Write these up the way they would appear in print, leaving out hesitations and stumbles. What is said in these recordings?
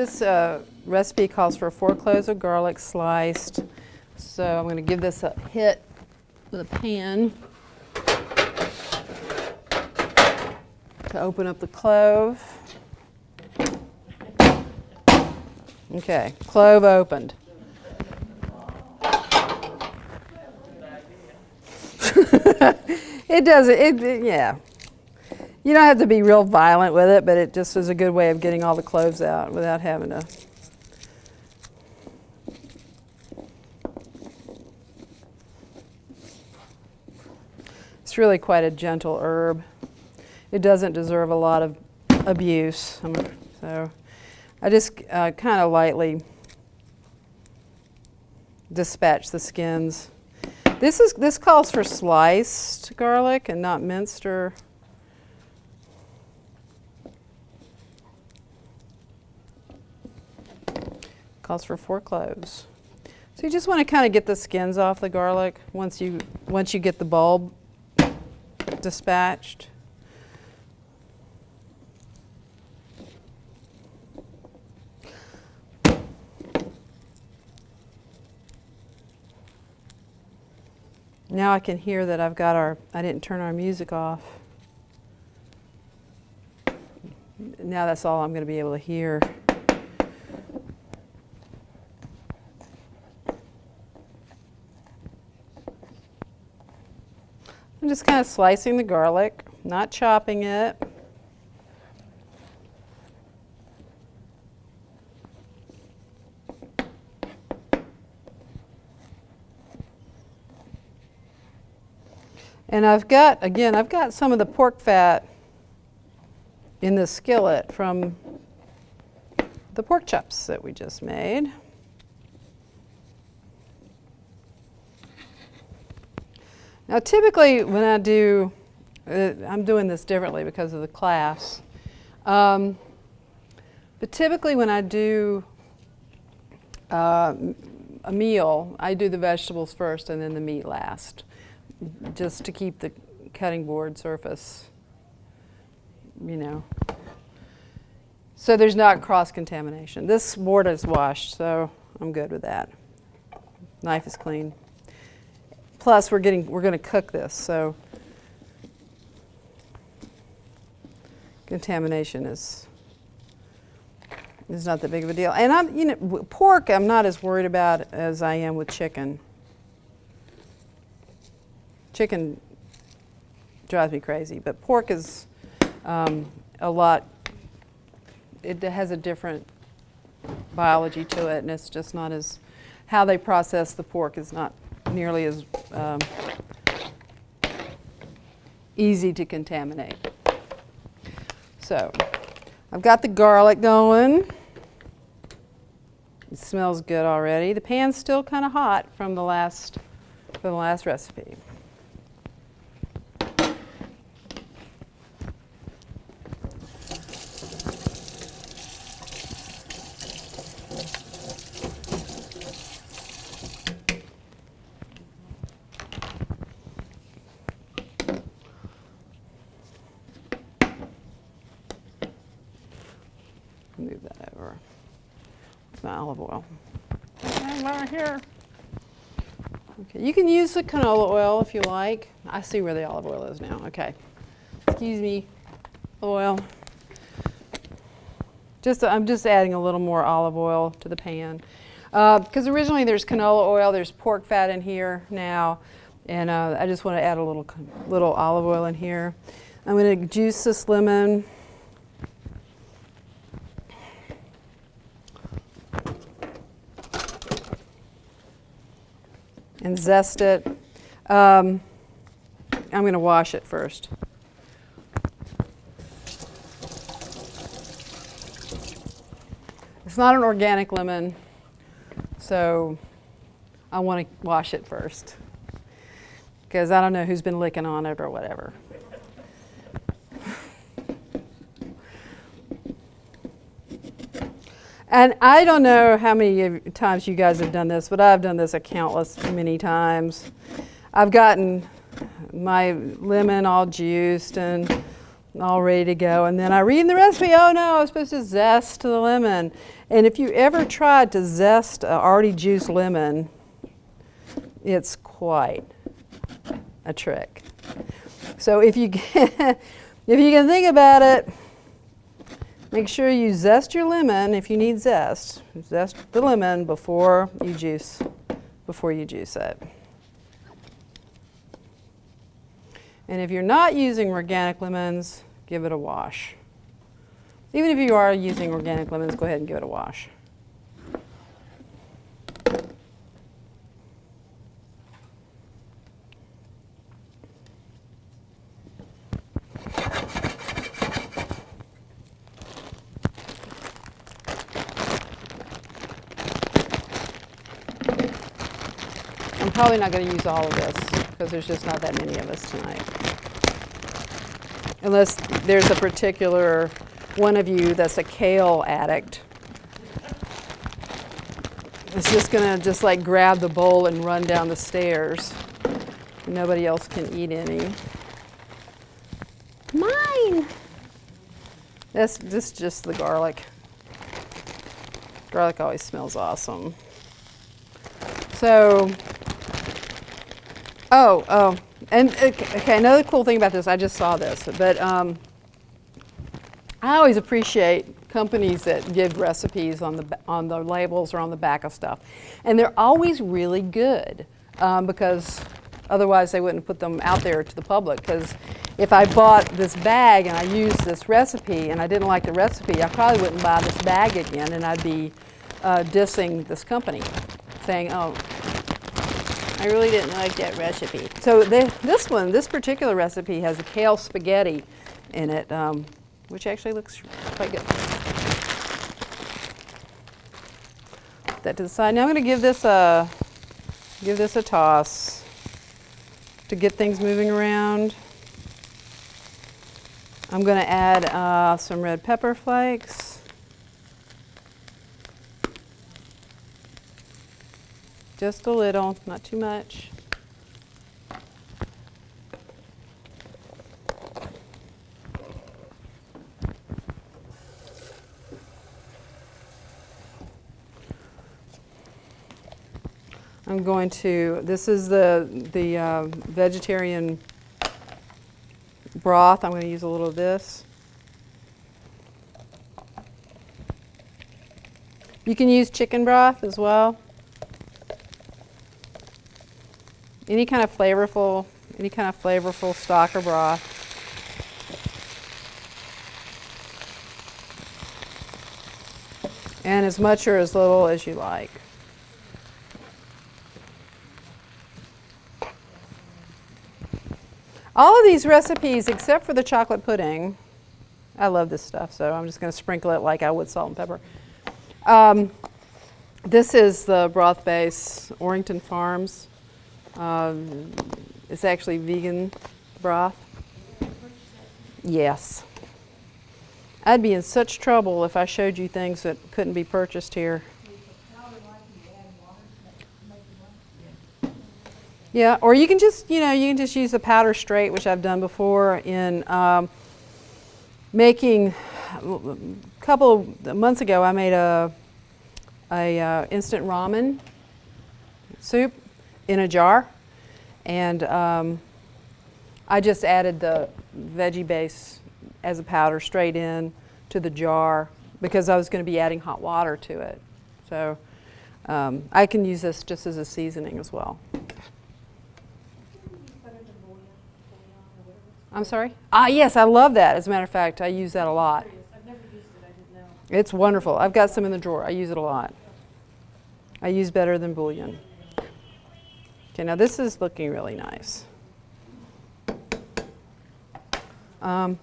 This recipe calls for 4 cloves of garlic sliced. So I'm going to give this a hit with a pan to open up the clove. Okay, clove opened. It does it, yeah. You don't have to be real violent with it, but it just is a good way of getting all the cloves out without having to. It's really quite a gentle herb. It doesn't deserve a lot of abuse. So I just kind of lightly dispatch the skins. This calls for sliced garlic and not minced or. Calls for 4 cloves. So you just want to kind of get the skins off the garlic once you get the bulb dispatched. Now I can hear that I didn't turn our music off. Now that's all I'm going to be able to hear. I'm just kind of slicing the garlic, not chopping it. And I've got some of the pork fat in the skillet from the pork chops that we just made. Now typically when I do, I'm doing this differently because of the class, but typically when I do a meal, I do the vegetables first and then the meat last, just to keep the cutting board surface, so there's not cross-contamination. This board is washed, so I'm good with that. Knife is clean. Plus, we're going to cook this, so contamination is not that big of a deal. And pork I'm not as worried about as I am with chicken. Chicken drives me crazy, but pork is a lot. It has a different biology to it, and it's just not as how they process the pork is not nearly as easy to contaminate. So I've got the garlic going. It smells good already. The pan's still kind of hot from the last recipe. Move that over. It's my olive oil. Right here. Okay, you can use the canola oil if you like. I see where the olive oil is now. Okay. Excuse me. Oil. I'm just adding a little more olive oil to the pan. Because originally there's canola oil, there's pork fat in here now, and I just want to add a little olive oil in here. I'm going to juice this lemon. And zest it. I'm going to wash it first. It's not an organic lemon, so I want to wash it first because I don't know who's been licking on it or whatever. And I don't know how many times you guys have done this, but I've done this many times. I've gotten my lemon all juiced and all ready to go. And then I read in the recipe, oh no, I was supposed to zest the lemon. And if you ever tried to zest an already juiced lemon, it's quite a trick. So if you can, if you can think about it, make sure you zest your lemon if you need zest. Zest the lemon before you juice it. And if you're not using organic lemons, give it a wash. Even if you are using organic lemons, go ahead and give it a wash. I'm probably not going to use all of this because there's just not that many of us tonight. Unless there's a particular one of you that's a kale addict. It's just going to just like grab the bowl and run down the stairs. Nobody else can eat any. Mine! This is just the garlic. Garlic always smells awesome. So, and okay, another cool thing about this, I just saw this, but I always appreciate companies that give recipes on the labels or on the back of stuff, and they're always really good because otherwise they wouldn't put them out there to the public. Because if I bought this bag and I used this recipe and I didn't like the recipe, I probably wouldn't buy this bag again, and I'd be dissing this company, saying, "Oh, I really didn't like that recipe." So this particular recipe has a kale spaghetti in it, which actually looks quite good. Put that to the side. Now I'm going to give this a toss to get things moving around. I'm going to add some red pepper flakes. Just a little, not too much. I'm going to, this is the vegetarian broth. I'm going to use a little of this. You can use chicken broth as well. Any kind of flavorful stock or broth. And as much or as little as you like. All of these recipes, except for the chocolate pudding, I love this stuff, so I'm just going to sprinkle it like I would salt and pepper. This is the broth base, Orrington Farms. It's actually vegan broth. Yes. I'd be in such trouble if I showed you things that couldn't be purchased here. Yeah, or you can just, use the powder straight, which I've done before in making. A couple of months ago, I made a instant ramen soup in a jar, and I just added the veggie base as a powder straight in to the jar because I was going to be adding hot water to it. So I can use this just as a seasoning as well. I'm sorry? Yes, I love that. As a matter of fact, I use that a lot. I've never used it, I didn't know. It's wonderful. I've got some in the drawer. I use it a lot. I use better than bouillon. Okay, now this is looking really nice. I've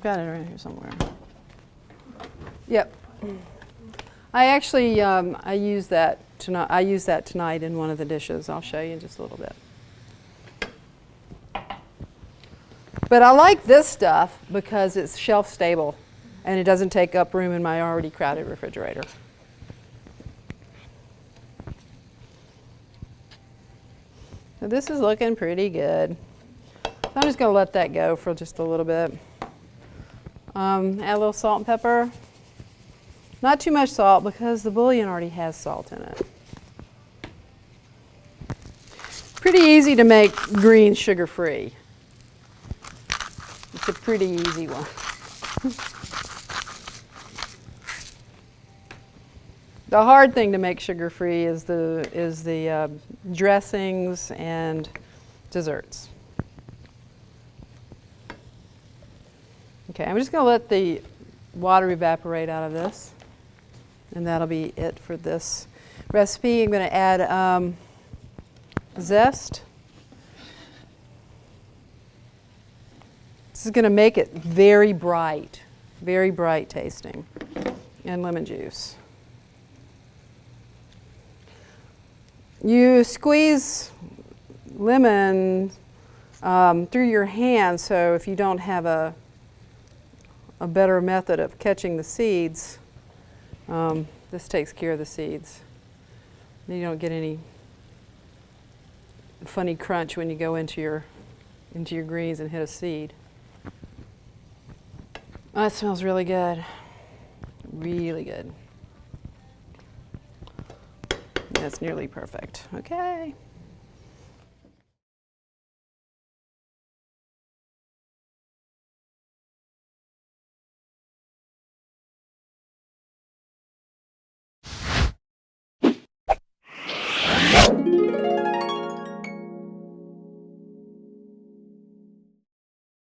got it right here somewhere. Yep. I actually I use that tonight in one of the dishes. I'll show you in just a little bit. But I like this stuff because it's shelf stable and it doesn't take up room in my already crowded refrigerator. So this is looking pretty good. So I'm just going to let that go for just a little bit. Add a little salt and pepper. Not too much salt because the bouillon already has salt in it. Pretty easy to make greens sugar-free. It's a pretty easy one. The hard thing to make sugar-free is the dressings and desserts. Okay, I'm just going to let the water evaporate out of this, and that'll be it for this recipe. I'm going to add zest. This is going to make it very bright tasting, and lemon juice. You squeeze lemon through your hand, so if you don't have a better method of catching the seeds, this takes care of the seeds. You don't get any funny crunch when you go into your greens and hit a seed. Oh, that smells really good. Really good. That's nearly perfect. Okay.